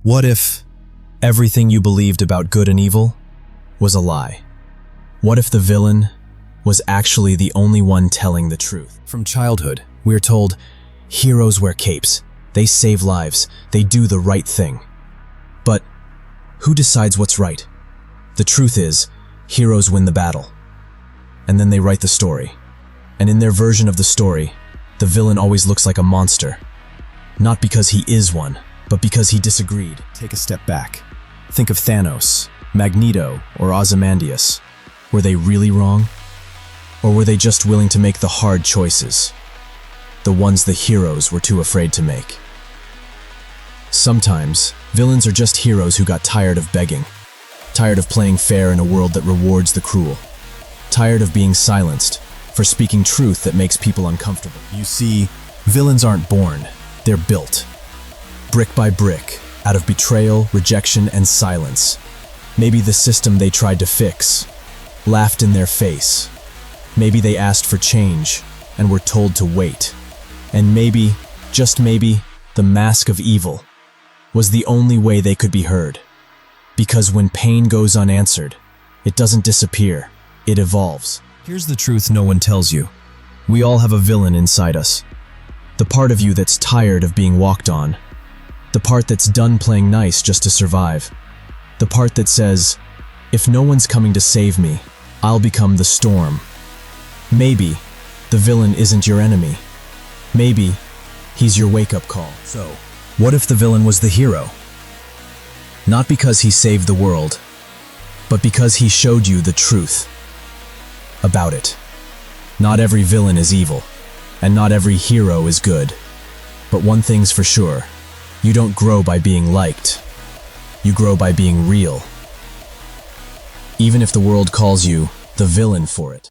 What if everything you believed about good and evil was a lie? What if the villain was actually the only one telling the truth? From childhood, we're told, heroes wear capes, they save lives, they do the right thing. But who decides what's right? The truth is, heroes win the battle. And then they write the story. And in their version of the story, the villain always looks like a monster. Not because he is one, but because he disagreed. Take a step back. Think of Thanos, Magneto, or Ozymandias. Were they really wrong? Or were they just willing to make the hard choices? The ones the heroes were too afraid to make. Sometimes, villains are just heroes who got tired of begging. Tired of playing fair in a world that rewards the cruel. Tired of being silenced for speaking truth that makes people uncomfortable. You see, villains aren't born, they're built. Brick by brick, out of betrayal, rejection, and silence. Maybe the system they tried to fix laughed in their face. Maybe they asked for change and were told to wait. And maybe, just maybe, the mask of evil was the only way they could be heard. Because when pain goes unanswered, it doesn't disappear, it evolves. Here's the truth no one tells you. We all have a villain inside us. The part of you that's tired of being walked on. The part that's done playing nice just to survive. The part that says, if no one's coming to save me, I'll become the storm. Maybe the villain isn't your enemy. Maybe he's your wake-up call. So, what if the villain was the hero? Not because he saved the world, but because he showed you the truth about it. Not every villain is evil, and not every hero is good. But one thing's for sure, you don't grow by being liked. You grow by being real. Even if the world calls you the villain for it.